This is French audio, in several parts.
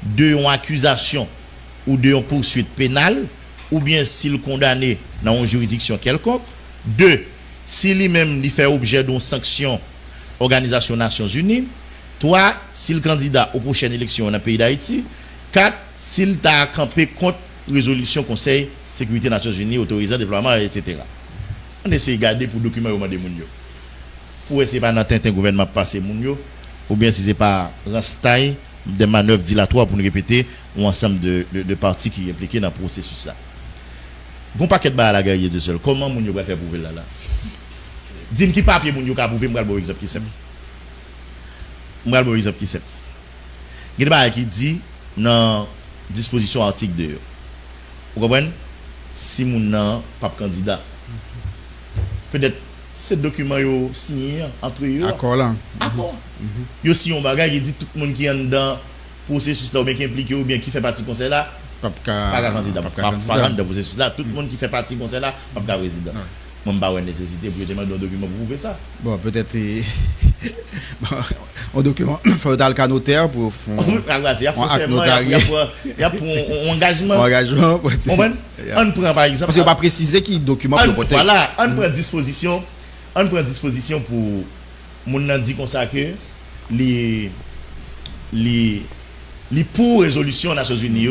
de une accusation ou de une poursuite pénale, ou bien s'il condamné dans une juridiction quelconque. 2. Si lui-même il fait objet d'une sanction Organisation Nations Unies. 3. Si le candidat aux prochaines élections dans le pays d'Haïti. 4. S'il t'a campé contre résolution Conseil Sécurité Nations Unies autorisant le déploiement, etc. On essaie de garder pour documenter au monde. Pour essayer pas d'atteindre un gouvernement passer moun ou bien si c'est pas Rastaille des manœuvres dilatoires pour nous répéter un ensemble de partis qui sont impliqués dans le processus là. Bon paquet de bas à la guerre de seul. Comment moun yo va faire prouver là? Dis-moi qui papier moun yo ka prouver, m'gal bon exemple qui c'est. M'gal bon exemple qui c'est. Il y a des qui dit dans disposition article 2. Vous comprenez? Si moun nan pas candidat. Peut-être ces documents yo signé entre eux. Accord là. Accord. Yo si on bagage il dit tout le monde qui est dans processus là ou bien qui impliqué ou bien qui fait partie conseil là pas candidat pas dans processus là tout le monde qui fait partie conseil là pas résident. Moi pas une nécessité pour demander un document pour prouver ça. Bon peut-être un document faut dans le notaire pour il y a forcément il y a pour engagement. On prend par exemple parce que pas préciser qui document pour porter. Voilà, on prend disposition pour moun nan dit comme ça que les pour résolution Nations Unies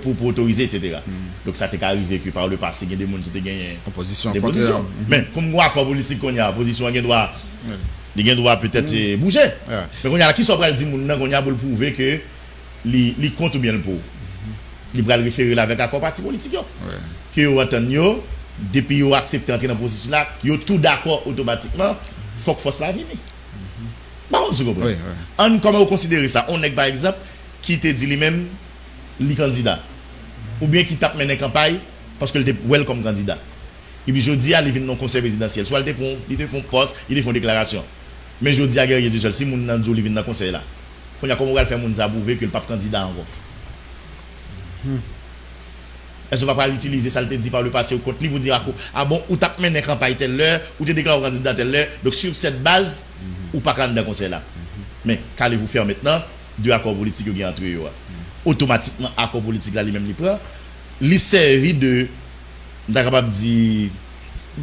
pour autoriser etc. Donc ça t'est arrivé que par le passé il y a des gens qui te gagné opposition mais comme moi accord politique qu'on y a opposition il doit peut-être bouger mais qu'on y a qui sont prêt dire moun nan qu'on y a pour prouver que li compte bien le pour il va le référer avec accord parti politique que yo entend yo depuis yo accepter entrer dans processus là yo tout d'accord automatiquement faut que force la venir. Par contre, vous comprenez? On comment vous considérez ça? On est par exemple qui te dit lui-même les candidats ou bien qui tape mener campagne parce que il était welcome candidat. Et puis je dis à il non conseil présidentiel, soit il te font poste, il te font déclaration. Mais je dis à guerrier du seul si moun nan djou li vinn dans conseil là. Qu'on y a comment on va faire moun ça prouver que le pas candidat encore. Est-ce qu'on va pas l'utiliser ça te dit par le passé au contre lui vous dire ah bon ou tape mener campagne telle heure ou te déclare candidat telle heure donc sur cette base ou pas candidat conseil là. Mais qu'allez-vous faire maintenant deux accords politiques qui entre eux automatiquement accord politique là lui-même il prend il servit de capable dire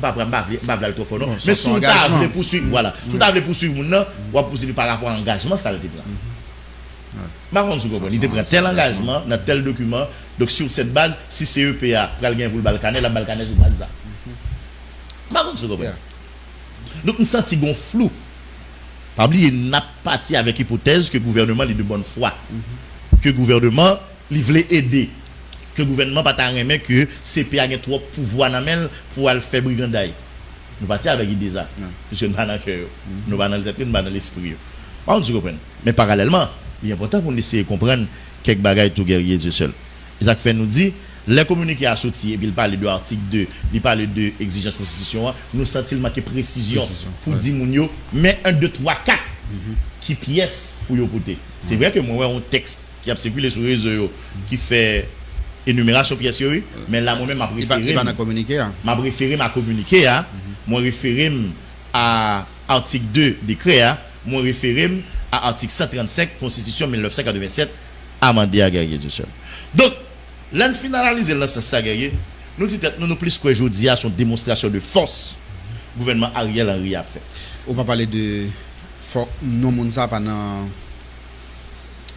pas trop fort non mais sous ta veut poursuivre voilà sous ta veut poursuivre maintenant ou poursuivre par rapport à engagement ça le te prend. Par contre, vous comprenez, il te prend tel engagement dans tel document. Donc, sur cette base, si c'est EPA, pour le gain pour le Balkané, la Balkané sur base ça. Par contre, vous comprenez. Donc, nous sentons qu'on flou. Pas oublier, n'a pas parti avec l'hypothèse que le gouvernement est de bonne foi. Que le gouvernement, il voulait aider. Que le gouvernement pas remet que CPA a trop pouvoir dans main pour aller faire brigandaille. Nous partons avec l'idée ça. Parce que nous pas dans le cœur. Nous pas dans le tête, nous pas dans l'esprit. Par contre, vous comprenez. Mais parallèlement, il est important pour nous essayer de comprendre quelques bagages tout guerrier Dieu seul. Isaac fait nous dit, les communiqués à sortir, et puis il parle de l'article 2, il parle de exigence constitution, nous sentons marquer précision pour dire mounio, mais 1, 2, 3, 4 qui pièces pour y côté. C'est vrai que moi, un texte qui a circulé sur les réseaux qui fait énumération pièces, mais là, moi-même, ma préféré ma communiqué, moi référé à article 2 décret, moi référé à article 135 Constitution 1987 amendé à guerrier du seul. Donc, l'un finaliser là ça guerrier, nous dit nous plus que aujourd'hui à son démonstration de force gouvernement Ariel Henry a fait. On va parler de non moun ça pendant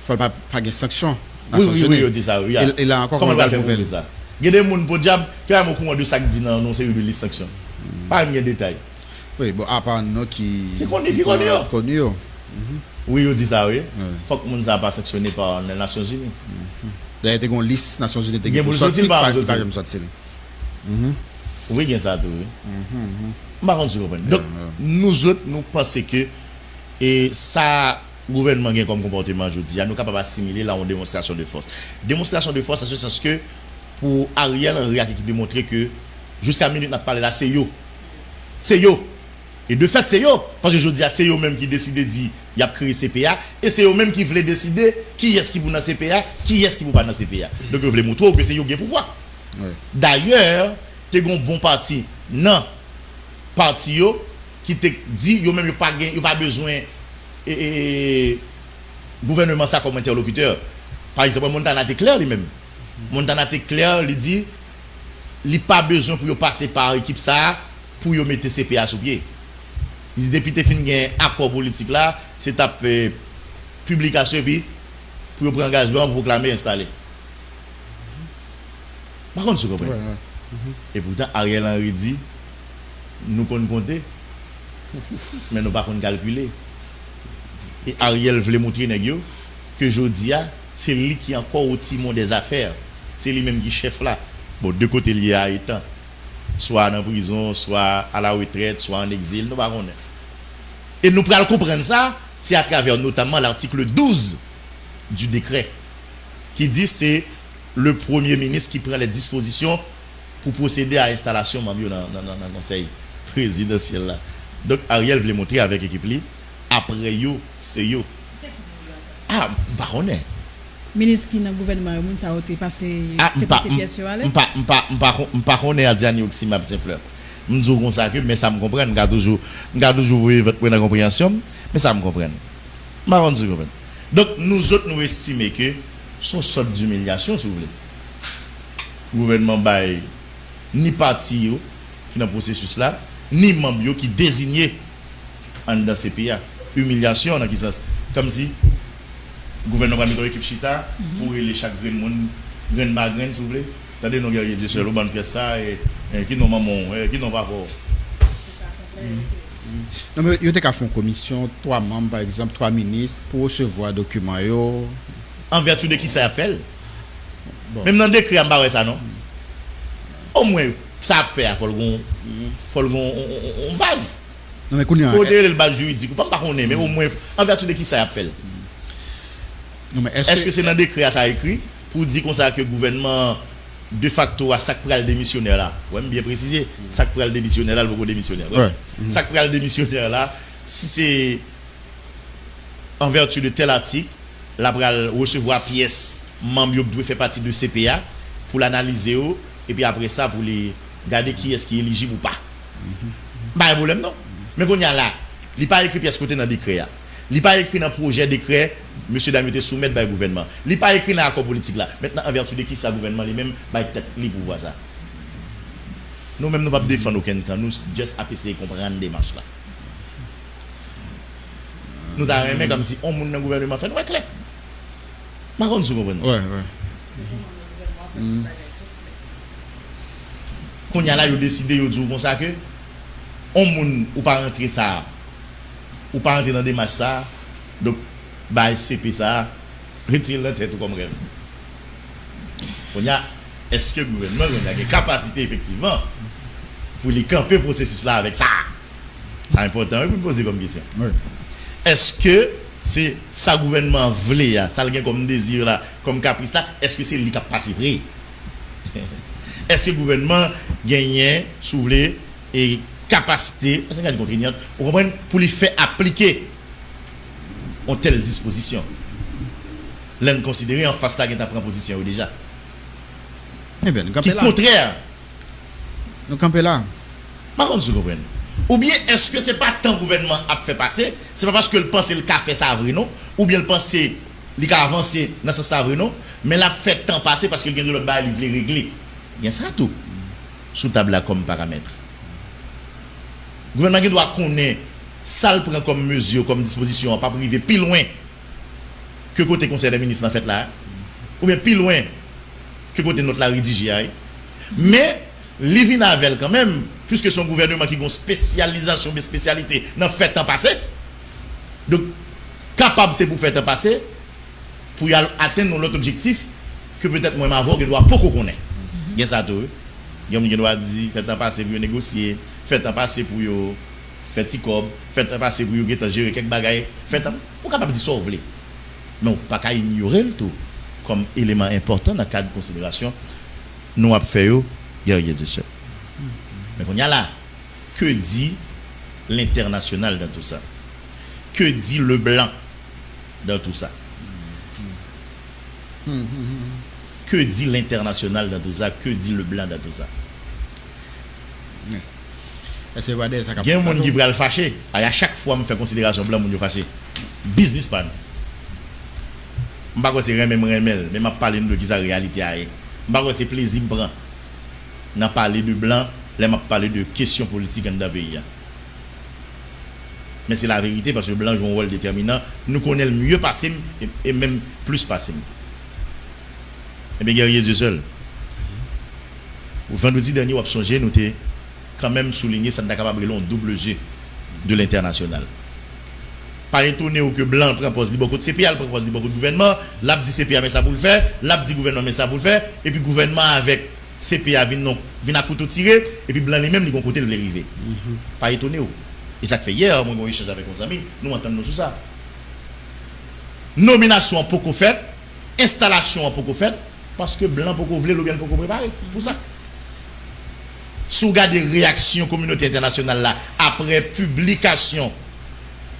faut pas de sanctions. Oui, dit ça oui. Il a encore comment faire ça. Il y a des moun pour diable qui a mon courant de sac dit non c'est de liste sanction. Pas de détail. Oui, bon à part nous qui connu. Oui, on dit ça, oui. Faut que moun ça pas sanctionné par les Nations Unies. D'ailleurs, il y a une liste Nations Unies qui est sortie par oui, il y a ça, oui. Donc, nous autres, nous pensons que et ça, gouvernement a comme comportement aujourd'hui, nous sommes capables d'assimiler là en démonstration de force. Démonstration de force, en ce sens que pour Ariel Henry qui démontrer que jusqu'à minute, n'a parlé là, c'est yo. C'est yo. Et de fait, c'est eux. Parce que je dis, c'est eux même qui décident de dire qu'il y a créé CPA. Et c'est eux même qui voulaient décider qui est-ce qui va dans CPA, qui est-ce qui va pas dans CPA. Donc, ils voulaient montrer que c'est eux qui ont pouvoir. D'ailleurs, tu as un bon parti. Non. Parti qui te dit, ils même pas besoin gouvernement ça comme interlocuteur. Par exemple, Montana est clair lui-même. Montana est clair, il dit il pas besoin pour passer par équipe ça pour mettre CPA sur pied. Il dit depuis que tu as un accord politique là, c'est ta publication puis pour prendre engagement pour proclamer installer. Par contre, vous comprenez. Et pourtant Ariel Henry dit nous connaissons compter mais nous pas calculer. Et Ariel voulait montrer que Jodia c'est lui qui est encore au timon des affaires. C'est lui-même qui chef là. Bon, de côté lié à étant soit en prison, soit à la retraite, soit en exil, nous pas connaître. Et nous pourrons comprendre ça, c'est à travers notamment l'article 12 du décret qui dit c'est le premier ministre qui prend les dispositions pour procéder à l'installation dans le conseil présidentiel là. Donc Ariel voulait montrer avec l'équipe li après yo c'est yo. Ah, pas connaît. Ministre qui dans le gouvernement ça a été passé pièce sur aller. Pas connaît à Diani Oxima Saint-Fleur. M'dou comme ça que mais ça me comprend, m'ga toujours votre bonne compréhension, mais ça me comprend. Marron vous comprendre. Donc nous autres nous estimons que son sorte d'humiliation si vous voulez. Gouvernement bail ni parti yo qui dans processus là, ni membre qui désigné dans ces pays. Humiliation dans qui sens comme si le gouvernement met une équipe chita pour les chaque grain grain si vous voulez. Attendez nous guerriers de seul bonne pièce ça et qui n'ont maman qui n'ont pas fort. Non mais il y a qu'à faire une commission 3 membres par exemple 3 ministres pour recevoir documents yo en vertu de qui ça a fait. Même dans décret en bas ça non. Au moins ça a fait faut on base. Non mais connait le base juridique pas connait mais au moins en vertu de qui ça a fait. Non mais est-ce que c'est dans décret ça écrit pour dire comme ça que le gouvernement de facto à sac pral démissionnaire là. Ouais, bien préciser, sac pral démissionnaire là, beaucoup démissionnaire. Sac pral démissionnaire là, si c'est en vertu de tel article, la pral recevoir pièce membre doit faire partie de CPA pour l'analyser et puis après ça pour les garder qui est-ce qui est éligible ou pas. Pas de problème non. Mais qu'on y a là, il pas écrit pièce côté dans décret là. Il pas écrit dans projet décret monsieur Damité soumettre par gouvernement. Il pas écrit dans accord politique là. Maintenant en vertu de qui ça gouvernement lui-même ba tête li pour voir ça. Nous même nous pas défendre aucun camp, nous juste essayer comprendre démarche là. Nous t'a remet comme si on monde dans gouvernement fait ouais clair. Par contre vous comprenez. Ouais. Qu'on y a là yo décider yo dire comme ça que on monde ou pas rentrer ça ou pas rentrer dans des matchs ça donc bah CP ça retire la tête comme rêve. On y a est-ce que le gouvernement a une capacité effectivement pour les camper processus là avec ça? C'est important pour poser comme question. Oui. Est-ce que c'est ça gouvernement voulait ça le comme désir là comme caprice là est-ce que c'est lui qui a passé vrai? Est-ce que le gouvernement gagne soulever et capacité parce qu'il contraignante vous comprenez pour lui faire appliquer en telle disposition l'en considérer en face là qui ta proposition déjà Eh bien qui contraire nous camper là par contre vous comprenez ou bien est-ce que c'est pas tant gouvernement a fait passer c'est pas parce que le penser le café ça vrai non ou bien le penser il a avancé dans ce ça vrai non mais l'a fait temps passer parce que le gain de l'autre bail il veut régler bien ça tout sous table là comme paramètre. Le gouvernement doit connaître ça le prend comme mesure, comme disposition, pas privé, plus loin que côté conseil des ministres en fait là, ou bien plus loin que côté notre la rédigé. Mais les vinavel quand même, puisque son gouvernement qui a une spécialisation, des spécialités dans fait temps passé, donc capable c'est pour faire temps passé, pour y atteindre notre objectif que peut-être moi avant que doit beaucoup connaître. Bien ça tout. Il doit dire fait temps passé pour négocier, fait temps passé pour faire ticob, fait temps passé pour gérer quelques bagailles, fait temps on capable de dire ça vous voulez. Mais on pas qu'à ignorer le tout comme élément important dans le cadre de considération nous a fait guerrier de ça. Mais on y a là que dit l'international dans tout ça? Que dit le blanc dans tout ça? Que dit l'international dans tout ça? Que dit le blanc dans tout ça? Il y a un monde qui va le fâcher. À chaque fois, je fais considération blanc, je fâché. Businessman. M'pa quoi c'est remel, mais m'a parler de qui ça réalité a. M'pa quoi c'est plaisir me prend. N'a parler de blanc, là m'a parler de questions politiques dans le pays. Mais c'est la vérité parce que blanc joue un rôle déterminant, nous connaît le mieux passé et même plus passé. Et bien guerrier Dieu seul. Au vendredi dernier, on a songé, nous avons quand même souligné ça n'a capable de un double jeu de l'international. Pas étonné que blanc propose beaucoup de CPA, propose beaucoup de gouvernement, l'a dit CPA mais ça pour le faire, l'a dit gouvernement mais ça pour le faire, et puis gouvernement avec CPA vient à couteau tiré, et puis blanc lui-même il côté de l'arrivée. Pas étonné. Et ça fait hier, moi j'ai échangé avec nos amis, nous entendons sur ça. Nomination en beaucoup fait, installation en beaucoup fait, parce que blanc beaucoup voulait ou bien beaucoup préparé pour ça. Si vous regardez réaction communauté internationale là après publication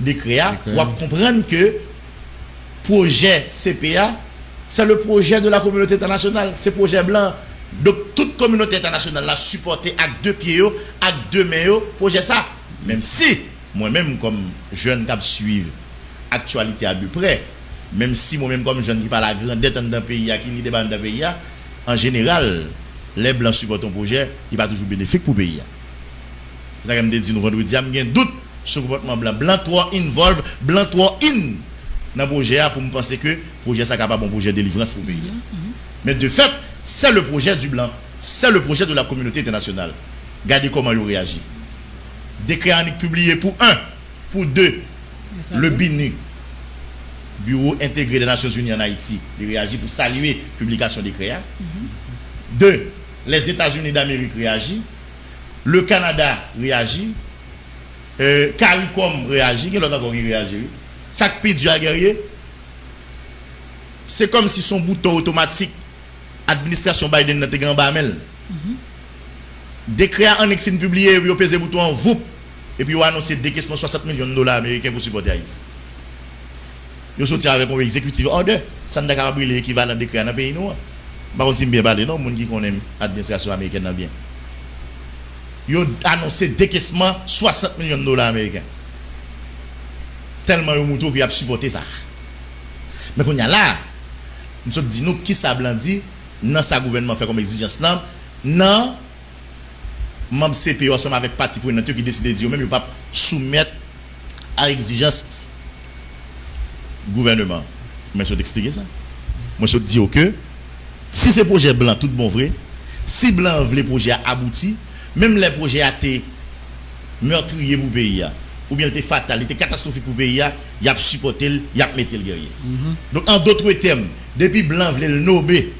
des CREA, vous comprendre que projet CPA c'est le projet de la communauté internationale, c'est projet blanc. Donc toute communauté internationale l'a supporté avec deux pieds, avec deux mains, projet ça. Même si moi-même comme jeune qui suivre actualité à de près, même si moi-même comme jeune qui parle la grandeur dans le pays, qui lit débat dans le pays, en général les blancs supportent un projet, il va toujours bénéfique pour le pays. C'est ça que je me dis nous vendredi, il y a un doute sur le comportement blanc. Blanc 3 involve, blanc 3 in dans le projet pour me penser que le projet est capable d'un projet de délivrance pour le pays. Mais de fait, c'est le projet du blanc, c'est le projet de la communauté internationale. Regardez comment il réagit. Décret publié pour 1, pour 2, le BINU, Bureau intégré des Nations Unies en Haïti, il réagit pour saluer la publication des décrets. 2, les États-Unis d'Amérique réagissent, le Canada réagit, CARICOM réagit, qui l'autre encore réagit. Ça qui du guerrier, c'est comme si son bouton automatique, administration Biden n'a pas bamel. Décret en fin publié, il a pesé bouton en VOUP, et puis il a annoncé décaissement 60 millions de dollars américains pour supporter Haïti. Il a sorti avec un exécutif order, ça n'a pas brûlé l'équivalent décret dans le pays noir. Par contre, si bien parler, non, monde qui connaît l'administration américaine bien. Ils ont annoncé décaissement 60 millions de dollars américains. Tellement le mouton qui a supporté ça. Mais quand il y a là, nous avons dit nous qui ça blanc dit, non ça gouvernement fait comme exigence là, non membre CPO ensemble avec parti prenant qui décide de dire même il pas soumettre à exigence gouvernement. Mais je vais t'expliquer ça. Moi je te dis que si ce projet blanc tout bon vrai, si blanc veut le projet abouti, même les projets a été meurtrier pour le pays ou bien était fatal, était catastrophique pour le pays, il a supporté, il a mis le guerrier. Donc en d'autres termes, depuis blanc veut le nommer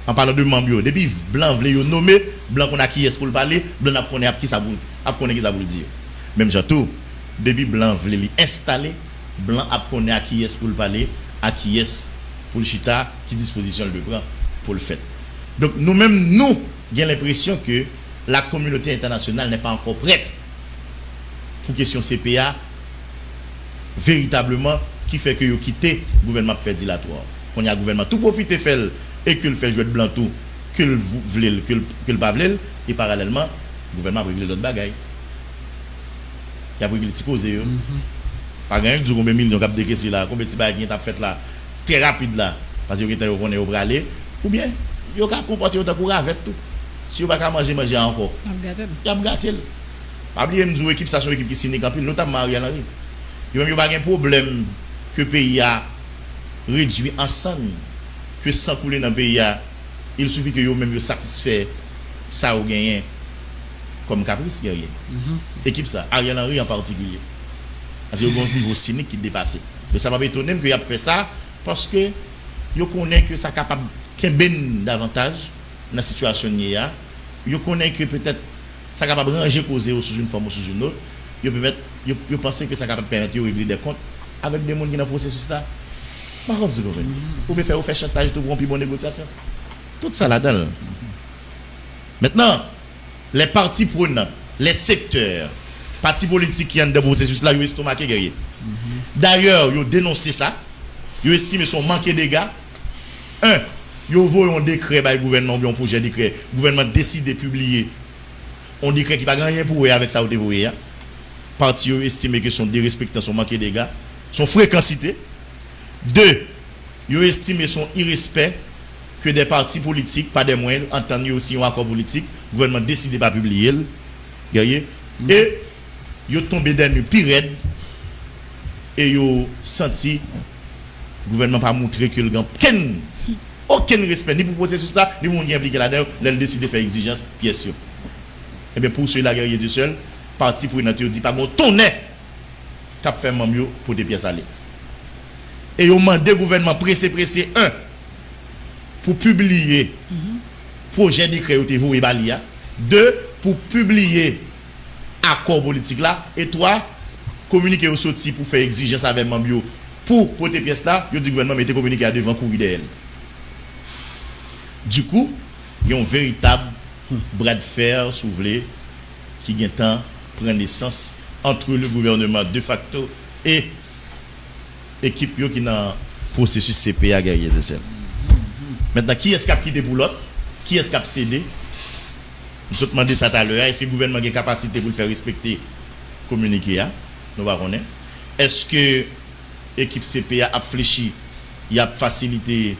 en parlant de membres, depuis blanc veut le nommer, blanc qu'on a qui est pour le parler, blanc a connaît qui ça veut dire. Même j'entends depuis blanc veut l'installer, blanc a connaît qui est pour le parler, à qui est pour le chita, qui disposition le prend pour le faire. Donc nous-mêmes, nous avons l'impression que la communauté internationale n'est pas encore prête pour question CPA véritablement qui fait que vous quittez le gouvernement fait dilatoire. Quand il y a un gouvernement tout profite fait et que le fait jouer de blanc tout, que le voulez, que le pas voulez, et parallèlement, le gouvernement a réglé l'autre bagaille. Il a réglé les petits causés. Par exemple, du combien de millions de décaissés là, combien de petits bagailles qui ont fait là, très rapide là, parce que vous avez au aller, ou bien, vous avez comporté autant pour avec tout. Si vous n'avez pas manger encore, vous avez gâté. Pas oublier une équipe, ça c'est une équipe qui signe camping, notamment Ariel Henry. Il n'y a pas de problème que le pays a réduit ensemble, que sans couler dans le pays, il suffit que vous-même satisfait ça ou gagné comme caprice guerrier. Équipe ça, Ariel Henry en particulier. Parce qu'il y a un niveau cynique qui dépasse. Mais ça va m'étonner qu'il a fait ça parce que vous connaissez que ça est capable de bien davantage dans la situation qu'il y a. Vous connaissez que peut-être ça est capable de ranger causer sous une forme ou sous une autre. Vous pensez que ça est capable de permettre de régler des comptes avec des gens qui sont dans le processus là. Par contre, vous pouvez faire chantage pour une bonne négociation. Tout ça là-dedans. Maintenant, les partis prenants, les secteurs, partis politiques qui ont dans le processus là, ils ont estomaqué guerrier. D'ailleurs, ils ont dénoncé ça. Ils ont estimé son manque de dégâts. Ils ont envoyé un décret par le gouvernement, un projet de décret. Le gouvernement décide de publier un décret qui n'a pas rien pour eux avec ça. Parti ont estimé que son dérespectant, son manque de dégâts, son fréquencité. 2, Ils estiment son irrespect que des partis politiques, pas des moyens, entendent aussi un accord politique, le gouvernement décide de pas publier, et ils tombé dans le pire raide, et ils ont senti le gouvernement pas montrer que le grand aucun respect ni pour processus là, ni pour impliqué là-dedans, ils décident de faire exigence pièce. Et bien pour ceux-là guerrier du seul, parti pour notre dit pas bon tonnet cap faire même pour des pièces aller. Et ils ont demandé au gouvernement pressé pour publier projet décret où vous et Balia, 2 pour publier accord politique là, et 3 communiquer au sorti pour faire exigence avec Mambio pour porter pièce là, yo dit gouvernement mettez communiquer à devant courir d'elle. Du coup, il y a un véritable bras de fer soulevé qui vient temps prendre naissance entre le gouvernement de facto et l'équipe qui dans processus CPA guerrier de seul. Maintenant, qui est-ce qui a quitté pour l'autre? Qui est-ce qui a cédé? Nous avons demandé ça tout à l'heure. Est-ce que le gouvernement a la capacité pour le faire respecter communiquer? Nous va connaître. Est-ce que l'équipe CPA a fléchi? Il a facilité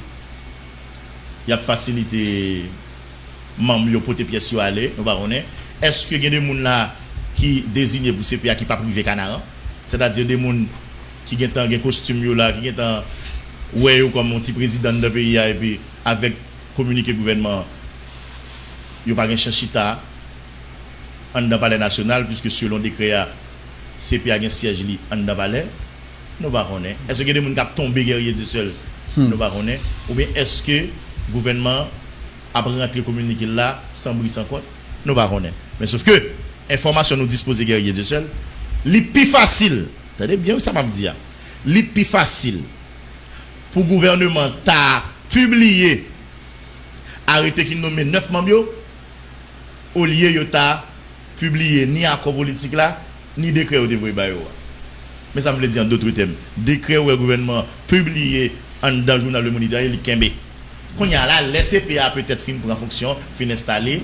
membres pour tes pièces sur aller? Nous va connaître. Est-ce que il y a des gens là qui désignent pour CPA qui pas privé Canaran? C'est-à-dire des gens qui ont un costume là, qui ont un ouais comme un petit président de pays et puis avec communiqué gouvernement il n'y a pas de chachita en dans palais national puisque selon décret CPA a un siège en dans palais nous pas connaît est-ce que des gens qui tombé guerrier du seul nous pas connaît ou bien est-ce que gouvernement a rentré communiqué là sans bruit sans compte nous pas connaît mais sauf que information nous dispose guerrier du seul li plus facile attendez bien ça m'a dit li plus facile pour le gouvernement t'a publié arrêté qui nomme 9 membres au lieu de t'a publié ni accord politique là ni décret au devrait bailler mais ça me le dit en d'autres termes décret où le gouvernement publié en dans le journal Le Moniteur il kembe quand il y a là les CPA peut-être fin pour en fonction fin installer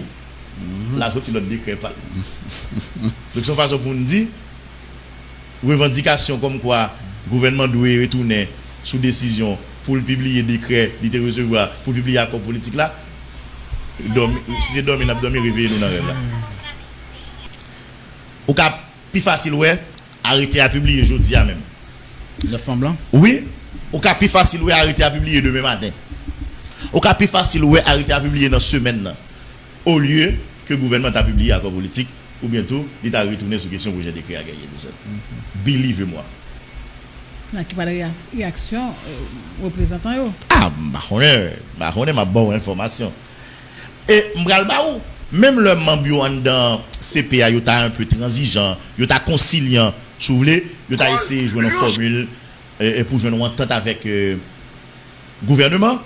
la sortie l'autre décret pas donc son façon pour nous dire revendication comme quoi gouvernement doit retourner sous décision pour publier décret, il recevoir pour publier accord politique là. Si c'est dormi, n'a dormi réveiller nous dans rêve là. Ou cap plus facile ouais, arrêter à publier aujourd'hui même. Le fond blanc? Oui, ou cap plus facile ouais, arrêter à publier demain matin. Ou cap plus facile ouais, arrêter à publier dans semaine là. Au lieu que le gouvernement a publié accord politique ou bientôt il a retourné sur question projet décret à gagner de ça. Believe-moi. Qui pas de réaction représentant yo. Ah, ma bonne information. Et m'bral ba ou même le membre dans CPA yo ta un peu transigeant, yo ta conciliant, si vous voulez, yo ta essayé jouer une formule et pour jouer une entente avec gouvernement